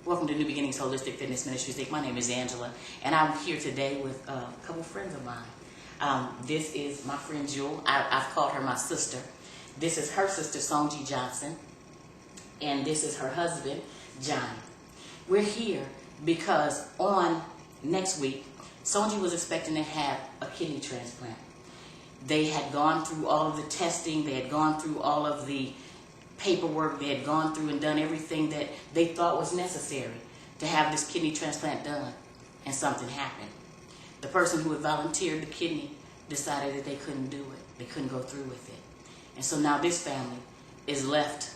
Welcome to New Beginnings Holistic Fitness Ministries. My name is Angela, and I'm here today with a couple friends of mine. This is my friend Jewel. I've called her my sister. This is her sister, Sonji Johnson, and this is her husband, Johnny. We're here because on next week, Sonji was expecting to have a kidney transplant. They had gone through all of the testing. They had gone through all of the paperwork. They had gone through and done everything that they thought was necessary to have this kidney transplant done, and something happened. The person who had volunteered the kidney decided that they couldn't do it. They couldn't go through with it. And so now this family is left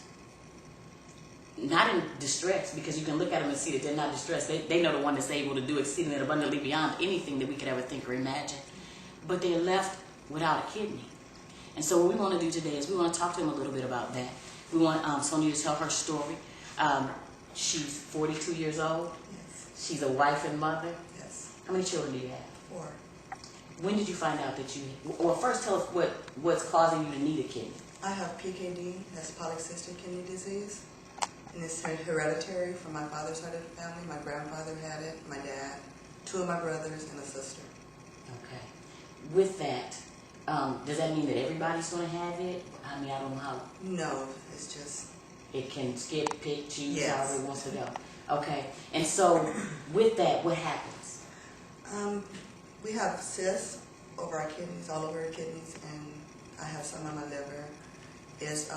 not in distress, because you can look at them and see that they're not distressed. They know the one that's able to do exceeding and abundantly beyond anything that we could ever think or imagine. But they're left without a kidney. And so what we want to do today is we want to talk to them a little bit about that. We want Sonji to tell her story. She's 42 years old. Yes. She's a wife and mother. Yes. How many children do you have? 4. When did you find out that you... Well, first tell us what's causing you to need a kidney. I have PKD, that's polycystic kidney disease. And it's hereditary from my father's side of the family. My grandfather had it, my dad, 2 of my brothers, and a sister. Okay. With that, does that mean that everybody's going to have it? I mean, I don't know how... No, it's just... It can skip, pick, choose, Yes. however it wants to go. Okay. And so, with that, what happens? We have cysts over our kidneys, all over our kidneys, and I have some on my liver. There's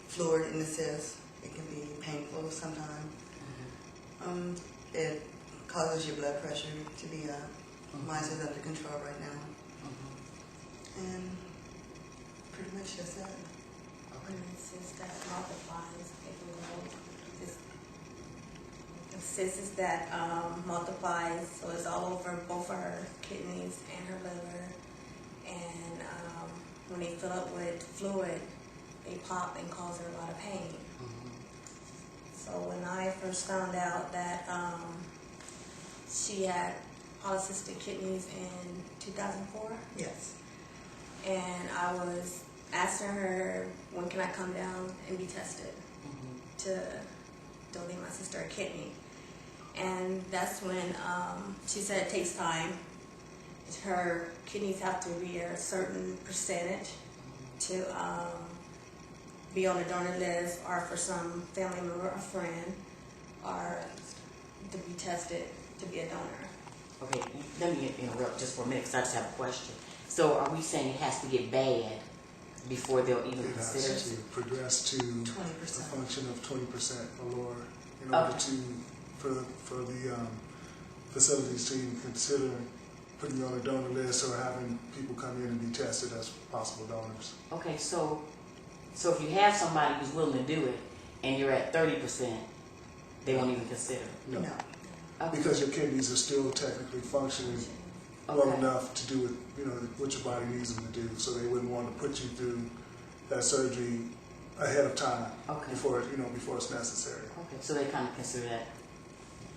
fluid in the cyst. It can be painful sometimes. Mm-hmm. It causes your blood pressure to be up. Mm-hmm. Mine's is under control right now. Mm-hmm. And pretty much that's it. And it says that multiplies. It says that multiplies, so it's all over both of her kidneys and her liver. And when they fill up with fluid, they pop and cause her a lot of pain. Mm-hmm. So when I first found out that she had polycystic kidneys in 2004, Yes. and I was asking her, when can I come down and be tested to donate my sister a kidney? And that's when she said it takes time. Her kidneys have to be a certain percentage to be on the donor list, or for some family member or friend, or to be tested to be a donor. Okay, let me interrupt just for a minute, because I just have a question. So are we saying it has to get bad before they'll even It consider has to progress to 20%. a function of 20% or lower in order to for the facilities to even consider putting you on a donor list or having people come in and be tested as possible donors. Okay, so if you have somebody who's willing to do it and you're at 30%, they won't even consider it? No. Okay. Because your kidneys are still technically functioning well Okay. enough to do what your body needs them to do. So they wouldn't want to put you through that surgery ahead of time before it's necessary. Okay, so they kind of consider that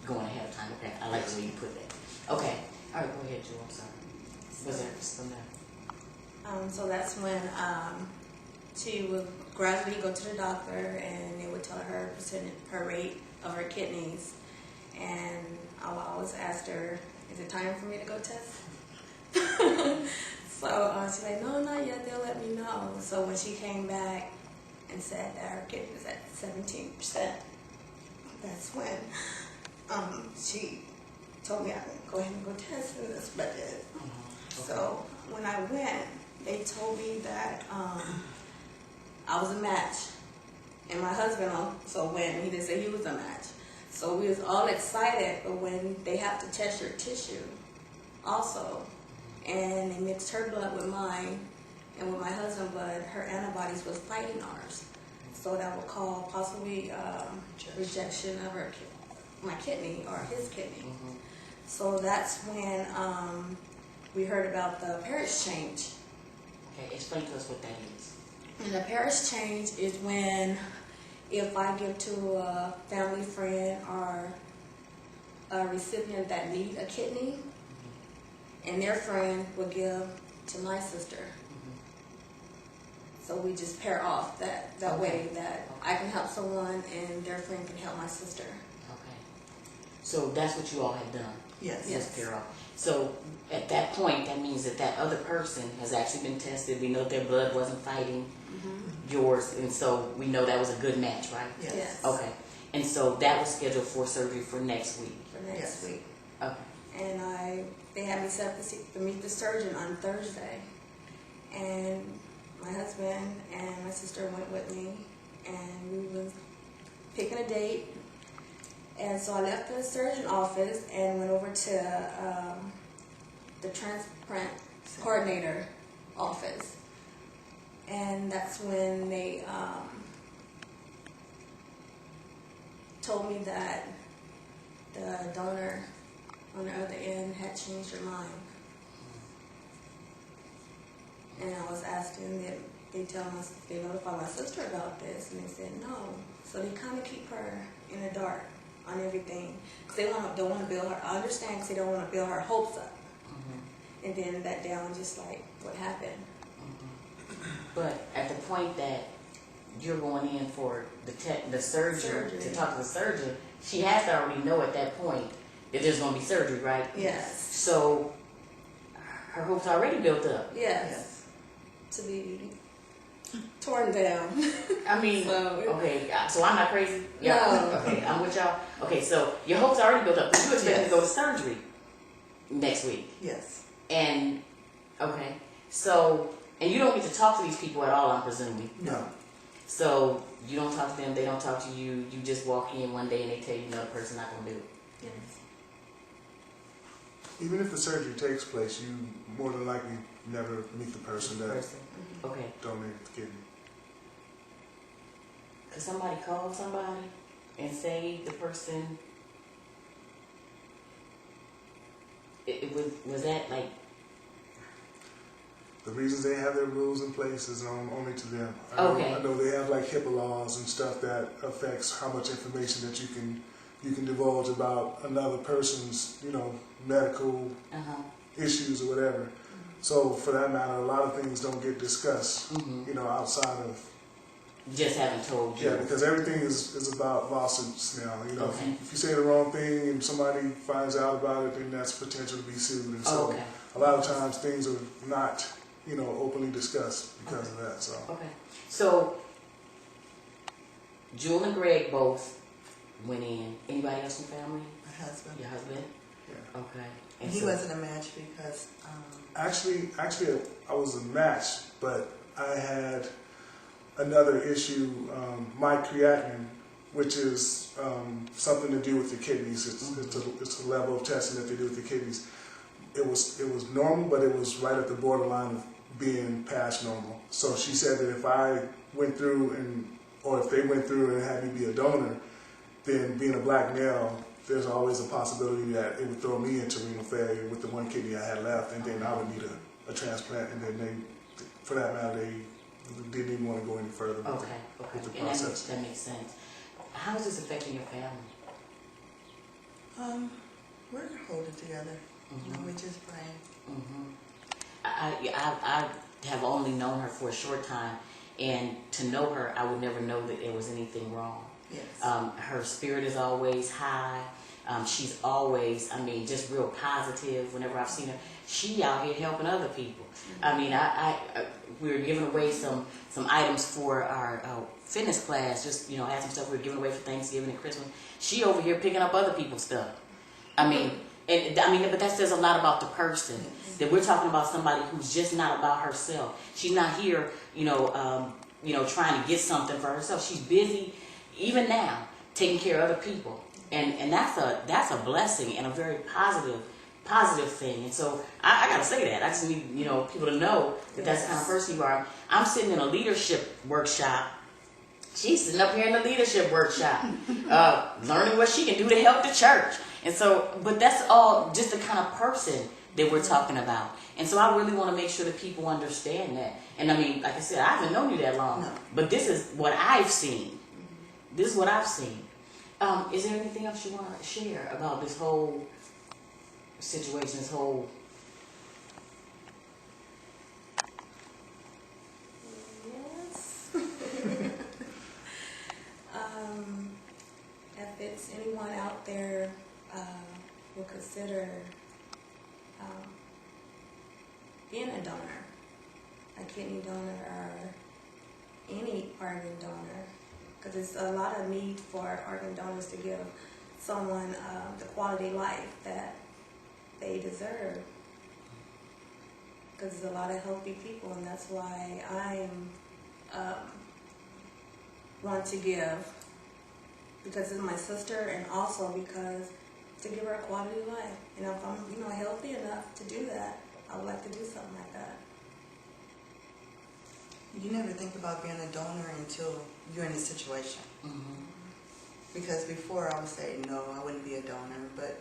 going ahead of time. Okay, I like the way you put that. Okay, all right, go ahead, Joe. I'm sorry. Was there from there? So that's when she would gradually go to the doctor, and they would tell her her rate of her kidneys. And I would always ask her, is it time for me to go test? So she's like, no, not yet, they'll let me know. So when she came back and said that her kidney was at 17%, that's when she told me I could go ahead and go test, and that's what I did. Okay. So when I went, they told me that I was a match, and my husband also went. He didn't say he was a match. So we was all excited, but when they have to test your tissue also, and they mixed her blood with mine and with my husband's blood, her antibodies was fighting ours. So that would cause possibly rejection of my kidney or his kidney. Mm-hmm. So that's when we heard about the parish change. Okay, explain to us what that is. And the parish change is when, if I give to a family friend or a recipient that need a kidney, and their friend will give to my sister. So we just pair off that way that I can help someone and their friend can help my sister. Okay. So that's what you all had done. Yes. Ms. Carol. So at that point, that means that that other person has actually been tested. We know their blood wasn't fighting yours, and so we know that was a good match, right? Yes. Yes. Okay. And so that was scheduled for surgery for next week. For next Yes. week. Okay. And they had me set up to meet the surgeon on Thursday. And my husband and my sister went with me, and we was picking a date. And so I left the surgeon office and went over to the transplant coordinator office. And that's when they told me that the donor on the other end had changed her mind. And I was asking that they notify my sister about this, and they said no. So they kind of keep her in the dark on everything, because they don't want to build her. I understand, because they don't want to build her hopes up, and then that down just like what happened. But at the point that you're going in for the surgery to talk to the surgeon, she has to already know at that point that there's going to be surgery, right? Yes. So her hopes already built up. Yes. To be torn down. I mean, So- okay, so I'm not crazy? No. Okay, I'm with y'all. Okay, so your hopes already built up, but you expect Yes. to go to surgery next week. Yes. And, okay, so, and you don't get to talk to these people at all, I'm presuming. No. So you don't talk to them, they don't talk to you, you just walk in one day and they tell you another person not going to do it. Yes. Even if the surgery takes place, you more than likely never meet the person that Okay. donated the kidney. Could somebody call somebody and say the person, was that like, The reasons they have their rules in place is only to them. Okay. I know they have like HIPAA laws and stuff that affects how much information that you can divulge about another person's, medical issues or whatever. So for that matter, a lot of things don't get discussed, outside of. just haven't told you? Yeah, because everything is about lawsuits now. Okay. If you say the wrong thing and somebody finds out about it, then that's potential to be sued. And so Okay. a lot of times things are not, openly discussed because of that. So Okay. So, Jewel and Greg both went in. Anybody else in the family? My husband. Your husband? yeah. Okay. And he wasn't a match because Actually, I was a match, but I had another issue, my creatinine, which is something to do with the kidneys. It's a level of testing that they do with the kidneys. It was normal, but it was right at the borderline of being past normal. So she said that if I went through or if they went through and had me be a donor, then being a black male, there's always a possibility that it would throw me into renal failure with the one kidney I had left, and then I would need a transplant. And then for that matter, they didn't even want to go any further with the And process. that makes sense. How is this affecting your family? we're holding together. We're just praying. I have only known her for a short time, and to know her, I would never know that there was anything wrong. Yes. Her spirit is always high. She's always, just real positive. Whenever I've seen her, she out here helping other people. We were giving away some items for our fitness class. Just had some stuff we were giving away for Thanksgiving and Christmas. She over here picking up other people's stuff. But that says a lot about the person. That we're talking about somebody who's just not about herself. She's not here, trying to get something for herself. She's busy, even now, taking care of other people, and that's a blessing and a very positive thing. And so I gotta say that. I just need people to know that that's the kind of person you are. I'm sitting in a leadership workshop. She's sitting up here in the leadership workshop, learning what she can do to help the church. And so, but that's all just the kind of person that we're talking about. And so I really want to make sure that people understand that. And like I said, I haven't known you that long, but this is what I've seen. This is what I've seen. Is there anything else you want to share about this whole situation, this whole... Yes. If it's If anyone out there will consider being a donor, a kidney donor or any organ donor, because there's a lot of need for organ donors to give someone the quality life that they deserve. Because there's a lot of healthy people, and that's why I want to give, because it's my sister, and also because to give her a quality life. And if I'm healthy enough to do that, I would like to do something like that. You never think about being a donor until you're in a situation. Mm-hmm. Because before I would say, no, I wouldn't be a donor. But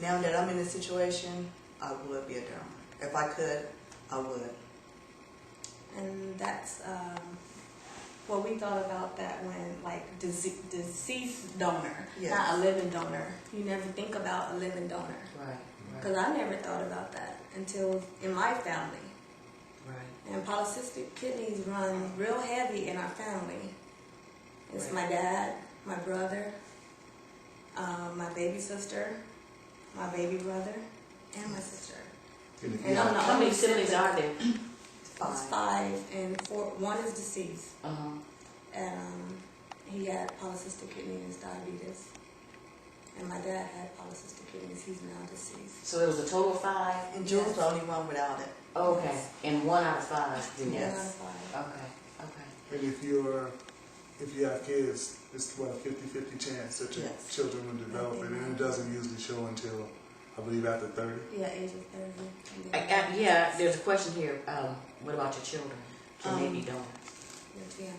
now that I'm in a situation, I would be a donor. If I could, I would. And that's what we thought about that when, like, deceased donor, Yes. not a living donor. You never think about a living donor. Right. Because I never thought about that until in my family. Right. And polycystic kidneys run real heavy in our family. It's Right. my dad, my brother, my baby sister, my baby brother, and my sister. And if And you I'm the How many only siblings sibling. are there? It's 5, and 4. One is deceased, Uh-huh. and he had polycystic kidneys, diabetes. And my dad had polycystic kidneys. He's now deceased. So it was a total of 5? And Jules the only one without it. Oh, okay. And 1 out of 5 didn't One have out it. of 5. Okay. Okay. And if you have kids, it's what, 50-50 chance that your Yes. children will develop it, and it doesn't usually show until, I believe, after 30. Yeah, age of 30. Yeah, there's a question here. What about your children? Can they be donors? Yeah.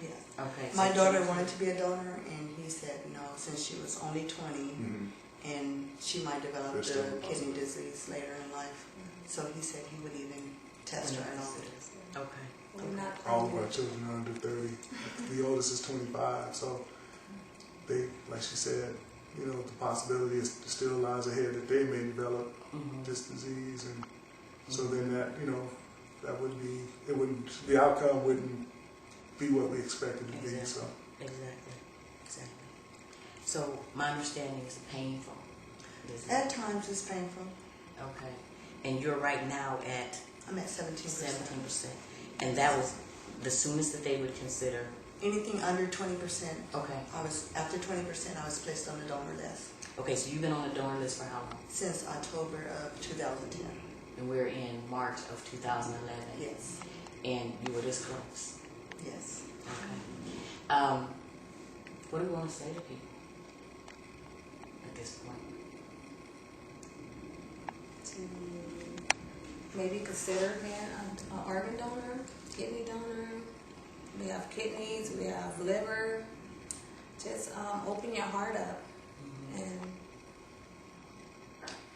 Yeah. Okay. My so daughter children- wanted to be a donor, and he said no, since she was only 20, Mm-hmm. and she might develop There's the still a kidney disease later in life. So he said he would even test her and all this. Okay. We're not All of planning our children are under 30. The oldest is 25, so they, like she said, the possibility still lies ahead that they may develop Mm-hmm. this disease, and so then that the outcome wouldn't be what we expected to be. So Exactly. So my understanding is painful. Is it? At times it's painful. Okay. And you're right now at I'm at 17%. 17%. And that was the soonest that they would consider. Anything under 20%, Okay. after 20%, I was placed on the donor list Okay, so you've been on the donor list for how long? since October of 2010. And we're in March of 2011. Yes, And you were this close. yes. Okay. What do we want to say to people at this point? to maybe consider being an organ donor, kidney donor. We have kidneys, we have liver. Just open your heart up